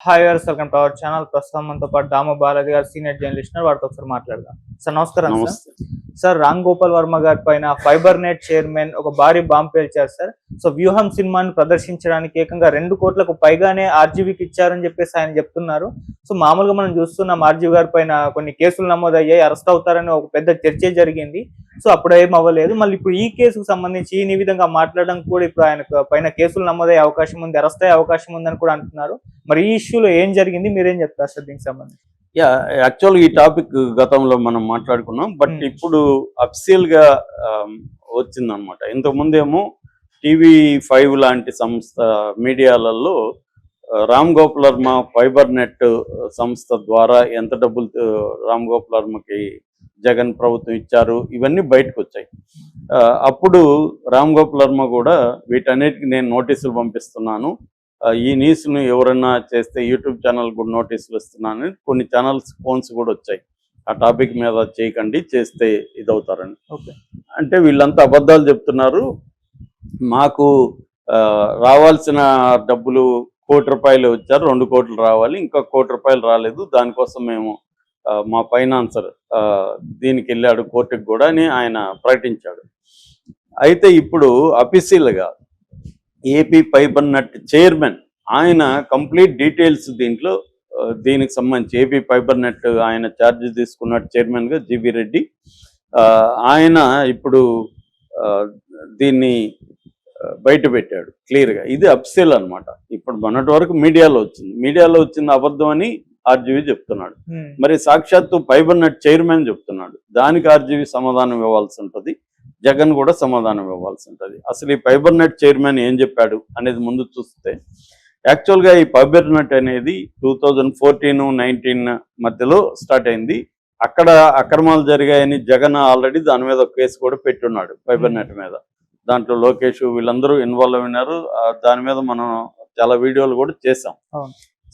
Hi గారు, welcome to our channel. ప్రస్తుతం మనతో పాటు దామ బాలాజీ గారు, సీనియర్ జర్నలిస్ట్, వారితో ఒకసారి మాట్లాడదాం. సార్ నమస్కారం. సార్ రామ్ గోపాల్ వర్మ గారి పైన ఫైబర్ నెట్ చైర్మన్ ఒక భారీ బాంబు పేల్చారు సార్. సో వ్యూహం సినిమాని ప్రదర్శించడానికి ఏకంగా 2 కోట్లకు పైగానే ఆర్జీవీకి ఇచ్చారని చెప్పేసి ఆయన చెప్తున్నారు. సో మామూలుగా మనం చూస్తున్నాం, ఆర్జీవీ గారి పైన కొన్ని కేసులు నమోదయ్యాయి, అరెస్ట్ అవుతారని ఒక పెద్ద చర్చ జరిగింది. సో అప్పుడు ఏం అవ్వలేదు. మళ్ళీ ఇప్పుడు ఈ కేసుకు సంబంధించి ఈ విధంగా మాట్లాడడం కూడా ఇప్పుడు ఆయన పైన కేసులు నమోదయ్యే అవకాశం ఉంది, అరెస్ట్ అయ్యే అవకాశం ఉందని కూడా అంటున్నారు. మరి ఈ ఇష్యూలో ఏం జరిగింది, మీరేం చెప్తారు సార్ దీనికి సంబంధించి? యాక్చువల్గా ఈ టాపిక్ గతంలో మనం మాట్లాడుకున్నాం, బట్ ఇప్పుడు అఫీషియల్ గా వచ్చిందనమాట. ఇంతకుముందేమో TV5 లాంటి సంస్థ మీడియాలలో రామ్ గోపాల్ వర్మ ఫైబర్ నెట్ సంస్థ ద్వారా ఎంత డబ్బులు రామ్ గోపాల్ వర్మకి జగన్ ప్రభుత్వం ఇచ్చారు, ఇవన్నీ బయటకు వచ్చాయి. అప్పుడు రామ్ గోపాల్ వర్మ కూడా వీటన్నిటికి నేను నోటీసులు పంపిస్తున్నాను, ఈ న్యూస్ను ఎవరైనా చేస్తే యూట్యూబ్ ఛానల్ కూడా నోటీసులు ఇస్తున్నాను, కొన్ని ఛానల్స్ ఫోన్స్ కూడా వచ్చాయి, ఆ టాపిక్ మీద చేయకండి, చేస్తే ఇదవుతారని. అంటే వీళ్ళంతా అబద్ధాలు చెప్తున్నారు, మాకు రావాల్సిన డబ్బులు ₹1 కోటి వచ్చారు, 2 కోట్లు రావాలి, ఇంకా ₹1 కోటి రాలేదు, దానికోసం మేము మా ఫైనాన్సర్ దీనికి వెళ్ళాడు కోర్టుకు కూడా అని ఆయన ప్రకటించాడు. అయితే ఇప్పుడు అఫీషియల్గా ఏపీ ఫైబర్ నెట్ చైర్మన్ ఆయన కంప్లీట్ డీటెయిల్స్ దీనికి సంబంధించి ఏపీ ఫైబర్ నెట్ ఆయన ఛార్జ్ తీసుకున్నాడు చైర్మన్గా జీబీ రెడ్డి. ఆయన ఇప్పుడు దీన్ని బయట పెట్టాడు క్లియర్గా. ఇది అఫీషియల్ అనమాట. ఇప్పుడు మొన్నటి వరకు మీడియాలో వచ్చింది అబద్ధం అని ఆర్జీవీ చెప్తున్నాడు. మరి సాక్షాత్తు ఫైబర్ నెట్ చైర్మన్ చెప్తున్నాడు, దానికి ఆర్జీవీ సమాధానం ఇవ్వాల్సి ఉంటుంది, జగన్ కూడా సమాధానం ఇవ్వాల్సి ఉంటుంది. అసలు ఈ ఫైబర్ నెట్ చైర్మన్ ఏం చెప్పాడు అనేది ముందు చూస్తే, యాక్చువల్గా ఈ ఫైబర్ నెట్ అనేది 2014-19 మధ్యలో స్టార్ట్ అయింది. అక్కడ అక్రమాలు జరిగాయని జగన్ ఆల్రెడీ దాని మీద ఒక కేసు కూడా పెట్టున్నాడు ఫైబర్ నెట్ మీద. దాంట్లో లోకేష్ వీళ్ళందరూ ఇన్వాల్వ్ అయినారు, దాని మీద మనం చాలా వీడియోలు కూడా చేసాం.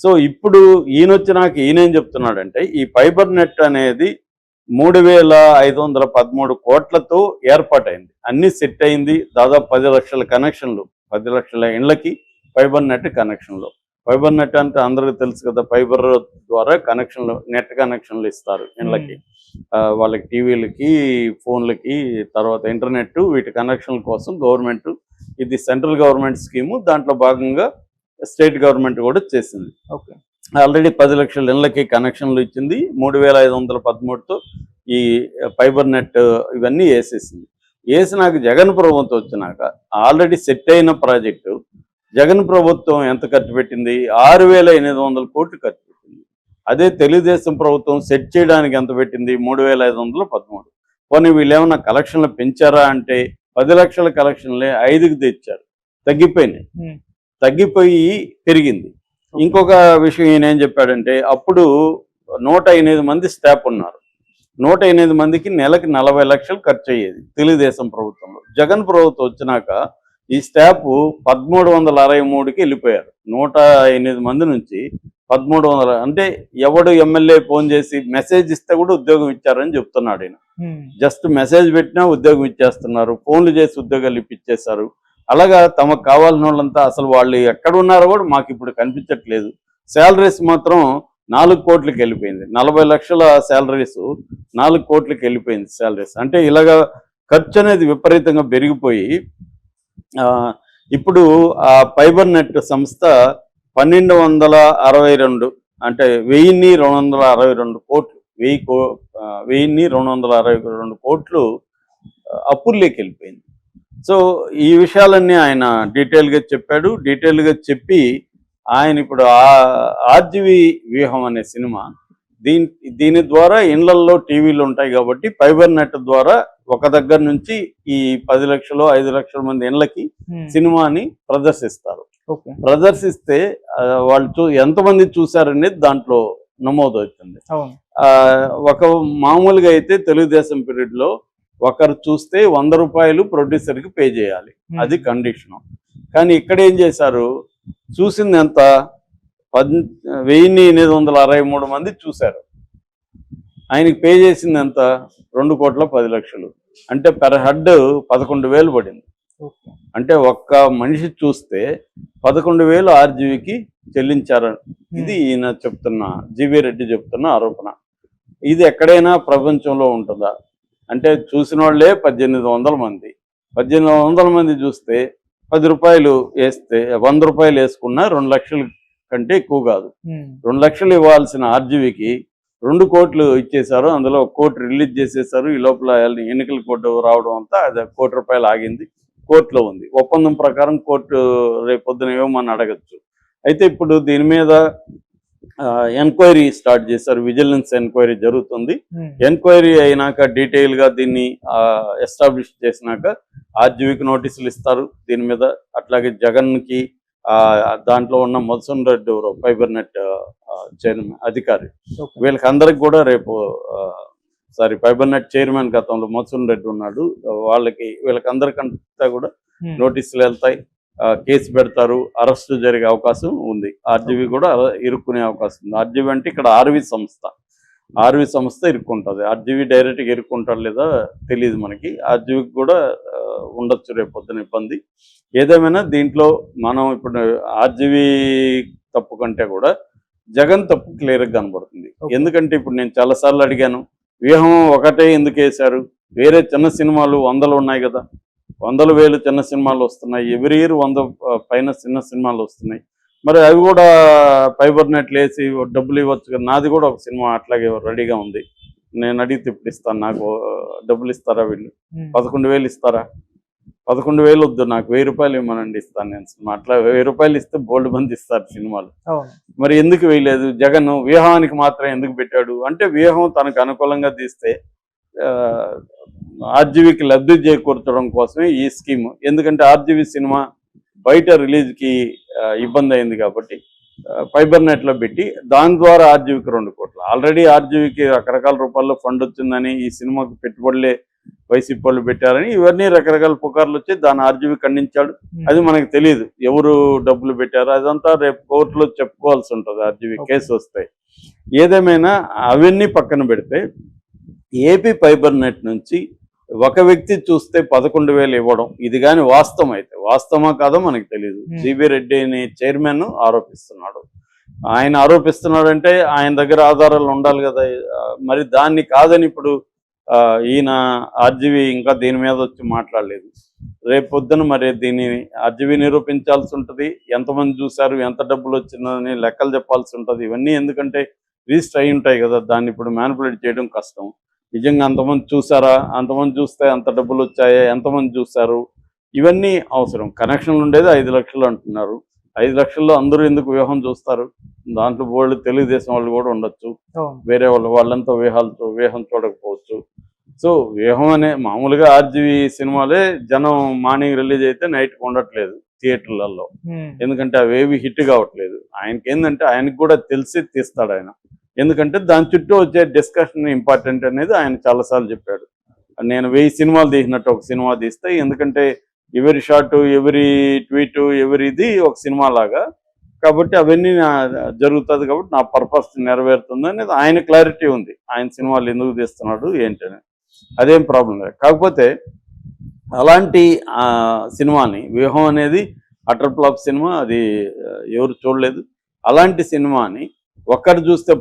సో ఇప్పుడు ఈయనేం చెప్తున్నాడంటే, ఈ ఫైబర్ నెట్ అనేది 3,513 కోట్లతో ఏర్పాటైంది, అన్ని సెట్ అయింది. దాదాపు 10 లక్షల కనెక్షన్లు, 10 లక్షల ఇండ్లకి ఫైబర్ నెట్ కనెక్షన్లు. ఫైబర్ నెట్ అంటే అందరికీ తెలుసు కదా, ఫైబర్ ద్వారా నెట్ కనెక్షన్లు ఇస్తారు ఇండ్లకి, వాళ్ళకి టీవీలకి, ఫోన్లకి, తర్వాత ఇంటర్నెట్, వీటి కనెక్షన్ల కోసం గవర్నమెంట్, ఇది సెంట్రల్ గవర్నమెంట్ స్కీము, దాంట్లో భాగంగా స్టేట్ గవర్నమెంట్ కూడా చేసింది. ఆల్రెడీ 10 లక్షల ఇళ్ళకి కనెక్షన్లు ఇచ్చింది, 3,513తో ఈ ఫైబర్ నెట్ ఇవన్నీ వేసినాక జగన్ ప్రభుత్వం వచ్చినాక ఆల్రెడీ సెట్ అయిన ప్రాజెక్టు జగన్ ప్రభుత్వం ఎంత ఖర్చు పెట్టింది? 6,800 కోట్లు ఖర్చు పెట్టింది. అదే తెలుగుదేశం ప్రభుత్వం సెట్ చేయడానికి ఎంత పెట్టింది? 3,513. పోనీ వీళ్ళు ఏమన్నా కలెక్షన్లు పెంచారా అంటే 10 లక్షల కలెక్షన్లే 5కి తెచ్చారు, తగ్గిపోయి పెరిగింది. ఇంకొక విషయం ఈయన ఏం చెప్పాడంటే, అప్పుడు 108 మంది స్టాఫ్ ఉన్నారు, 108 మందికి నెలకి 40 లక్షలు ఖర్చు అయ్యేది తెలుగుదేశం ప్రభుత్వంలో. జగన్ ప్రభుత్వం వచ్చినాక ఈ స్టాఫ్ 1,363కి వెళ్ళిపోయారు. 108 మంది నుంచి 1,300, అంటే ఎవడు ఎమ్మెల్యే ఫోన్ చేసి మెసేజ్ ఇస్తే కూడా ఉద్యోగం ఇచ్చారని చెప్తున్నాడు ఆయన. జస్ట్ మెసేజ్ పెట్టినా ఉద్యోగం ఇచ్చేస్తున్నారు, ఫోన్లు చేసి ఉద్యోగాలు ఇప్పించేశారు. అలాగా తమకు కావాల్సిన వాళ్ళంతా అసలు వాళ్ళు ఎక్కడ ఉన్నారో కూడా మాకు ఇప్పుడు కనిపించట్లేదు. శాలరీస్ మాత్రం 4 కోట్లకి వెళ్ళిపోయింది, 40 లక్షల శాలరీస్ 4 కోట్లకి వెళ్ళిపోయింది శాలరీస్. అంటే ఇలాగా ఖర్చు అనేది విపరీతంగా పెరిగిపోయి ఇప్పుడు ఆ ఫైబర్ నెట్ సంస్థ 1,262, అంటే 1,262 కోట్లు, 1,262 కోట్లు అప్పుల్లోకి వెళ్ళిపోయింది. సో ఈ విషయాలన్నీ ఆయన డీటెయిల్గా చెప్పాడు. డీటెయిల్గా చెప్పి ఆయన ఇప్పుడు ఆర్జీవీ వ్యూహం అనే సినిమా, దీని ద్వారా ఇండ్లల్లో టీవీలు ఉంటాయి కాబట్టి ఫైబర్ నెట్ ద్వారా ఒక దగ్గర నుంచి ఈ 10 లక్షలు 5 లక్షల మంది ఇండ్లకి సినిమాని ప్రదర్శిస్తారు. ప్రదర్శిస్తే వాళ్ళు ఎంతమంది చూశారనేది దాంట్లో నమోదు అవుతుంది. ఒక మామూలుగా అయితే తెలుగుదేశం పీరియడ్ లో ఒకరు చూస్తే ₹100 ప్రొడ్యూసర్కి పే చేయాలి, అది కండిషను. కానీ ఇక్కడ ఏం చేశారు, చూసింది ఎంత, 1,863 మంది చూశారు, ఆయనకి పే చేసింది ఎంత, ₹2,10,00,000. అంటే పెర్ హెడ్ 11,000 పడింది. అంటే ఒక్క మనిషి చూస్తే 11,000 ఆర్జీవీకి చెల్లించారు. ఇది ఈయన చెప్తున్న జీవీ రెడ్డి చెప్తున్న ఆరోపణ. ఇది ఎక్కడైనా ప్రపంచంలో ఉంటుందా? అంటే చూసిన వాళ్ళే 1800 మంది. 1800 మంది చూస్తే 10 రూపాయలు వేస్తే 100 రూపాయలు వేసుకున్నా 2 లక్షల కంటే ఎక్కువ కాదు. 2 లక్షలు ఇవ్వాల్సిన ఆర్జీవీకి 2 కోట్లు ఇచ్చేశారు. అందులో 1 కోటి రిలీజ్ చేసేశారు. ఈ లోపల ఎన్నికల కోర్టు రావడం అంతా అది 1 కోటి రూపాయలు ఆగింది, కోర్టులో ఉంది. ఒప్పందం ప్రకారం కోర్టు రేపొద్దున ఇవ్వమని అడగచ్చు. అయితే ఇప్పుడు దీని మీద ఎంక్వైరీ స్టార్ట్ చేశారు. విజిలెన్స్ ఎంక్వైరీ జరుగుతుంది. ఎంక్వైరీ అయినాక డీటెయిల్ గా దీన్ని ఎస్టాబ్లిష్ చేసినాక ఆర్జీవీకి నోటీసులు ఇస్తారు దీని మీద. అట్లాగే జగన్ కి దాంట్లో ఉన్న మధుసూన్ రెడ్డి ఫైబర్ నెట్ చైర్మన్ అధికారి, వీళ్ళకి అందరికి కూడా రేపు ఫైబర్ నెట్ చైర్మన్ గతంలో మధుసూన్ రెడ్డి ఉన్నాడు, వీళ్ళకి అందరికంతా కూడా నోటీసులు వెళ్తాయి, కేసు పెడతారు, అరెస్టు జరిగే అవకాశం ఉంది. ఆర్జీవీ కూడా ఇరుక్కునే అవకాశం ఉంది. ఆర్జీవీ అంటే ఇక్కడ ఆర్వీ సంస్థ ఇరుక్కుంటుంది. ఆర్జీవీ డైరెక్ట్గా ఇరుక్కుంటారు లేదా తెలియదు మనకి. ఆర్జీవీకి కూడా ఉండొచ్చు రేపొద్దున ఇబ్బంది. ఏదేమైనా దీంట్లో మనం ఇప్పుడు ఆర్జీవీ తప్పు కంటే కూడా జగన్ తప్పు క్లియర్గా కనబడుతుంది. ఎందుకంటే ఇప్పుడు నేను చాలాసార్లు అడిగాను, వ్యూహం ఒకటే ఎందుకు వేశారు? వేరే చిన్న సినిమాలు 100 ఉన్నాయి కదా, 100,000 చిన్న సినిమాలు వస్తున్నాయి. ఎవ్రీ ఇయర్ 100 పైన చిన్న సినిమాలు వస్తున్నాయి. మరి అవి కూడా ఫైబర్ నెట్లు వేసి డబ్బులు ఇవ్వచ్చు కదా. నాది కూడా ఒక సినిమా అట్లాగే రెడీగా ఉంది. నేను అడిగితే ఇప్పుడు ఇస్తాను, నాకు డబ్బులు ఇస్తారా వీళ్ళు? 11,000 ఇస్తారా? 11,000 వద్దు, నాకు 1000 రూపాయలు ఇవ్వమనండి, ఇస్తాను నేను సినిమా. అట్లా 1000 రూపాయలు ఇస్తే బోల్డ్ మంది ఇస్తారు సినిమాలు. మరి ఎందుకు వేయలేదు? జగన్ వ్యూహానికి మాత్రం ఎందుకు పెట్టాడు అంటే, వ్యూహం తనకు అనుకూలంగా తీస్తే ఆర్జీవీకి లబ్ధి చేకూర్చడం కోసమే ఈ స్కీమ్. ఎందుకంటే ఆర్జీవీ సినిమా బయట రిలీజ్కి ఇబ్బంది అయింది కాబట్టి ఫైబర్ నెట్లో పెట్టి దాని ద్వారా ఆర్జీవీకి 2 కోట్లు. ఆల్రెడీ ఆర్జీవీకి రకరకాల రూపాల్లో ఫండ్ వచ్చిందని, ఈ సినిమాకి పెట్టుబడులే వైసీపీ వాళ్ళు పెట్టారని, ఇవన్నీ రకరకాల పుకార్లు వచ్చి దాన్ని ఆర్జీవీ ఖండించాడు. అది మనకు తెలియదు ఎవరు డబ్బులు పెట్టారు, అదంతా రేపు కోర్టులో చెప్పుకోవాల్సి ఉంటుంది ఆర్జీవీ కేసు వస్తాయి. ఏదేమైనా అవన్నీ పక్కన పెడితే ఏపీ ఫైబర్ నెట్ నుంచి ఒక వ్యక్తి చూస్తే 11,000 ఇవ్వడం, ఇది కానీ వాస్తవం అయితే, వాస్తవమా కాదో మనకు తెలియదు. జీవీ రెడ్డి అనే చైర్మన్ ఆరోపిస్తున్నాడు. ఆయన ఆరోపిస్తున్నాడంటే ఆయన దగ్గర ఆధారాలు ఉండాలి కదా. మరి దాన్ని కాదని ఇప్పుడు ఈయన ఆర్జీవీ ఇంకా దీని మీద వచ్చి మాట్లాడలేదు. రేపు పొద్దున మరి దీన్ని ఆర్జీవీ నిరూపించాల్సి ఉంటుంది. ఎంతమంది చూశారు, ఎంత డబ్బులు వచ్చిందని లెక్కలు చెప్పాల్సి ఉంటుంది. ఇవన్నీ ఎందుకంటే రిజిస్టర్ అయి ఉంటాయి కదా, దాన్ని ఇప్పుడు మ్యానిపులేట్ చేయడం కష్టం. నిజంగా అంతమంది చూసారా, అంతమంది చూస్తే అంత డబ్బులు వచ్చాయా, ఎంతమంది చూశారు, ఇవన్నీ అవసరం. కనెక్షన్లు ఉండేది 5 లక్షలు అంటున్నారు. 5 లక్షల్లో అందరూ ఎందుకు వ్యూహం చూస్తారు? దాంట్లో వాళ్ళు తెలుగుదేశం వాళ్ళు కూడా ఉండొచ్చు, వేరే వాళ్ళంతా వ్యూహం చూడకపోవచ్చు. సో వ్యూహం అనే మామూలుగా ఆర్జీవీ సినిమాలే జనం మార్నింగ్ రిలీజ్ అయితే నైట్కి ఉండట్లేదు థియేటర్లలో, ఎందుకంటే అవేవి హిట్ కావట్లేదు. ఆయనకి ఏంటంటే ఆయనకు కూడా తెలిసి తీస్తాడు ఆయన. ఎందుకంటే దాని చుట్టూ వచ్చే డిస్కషన్ ఇంపార్టెంట్ అనేది ఆయన చాలాసార్లు చెప్పాడు. నేను 1000 సినిమాలు తీసినట్టు ఒక సినిమా తీస్తే, ఎందుకంటే ఎవరి షాట్, ఎవరి ట్వీట్, ఎవరిది ఒక సినిమా లాగా, కాబట్టి అవన్నీ జరుగుతుంది కాబట్టి నా పర్పస్ నెరవేరుతుంది అనేది ఆయన క్లారిటీ ఉంది. ఆయన సినిమాలు ఎందుకు తీస్తున్నాడు ఏంటని, అదేం ప్రాబ్లం లేదు. కాకపోతే అలాంటి సినిమాని, వ్యూహం అనేది అటర్ ఫ్లాప్ సినిమా, అది ఎవరు చూడలేదు. అలాంటి సినిమాని ఒక్కరు చూస్తే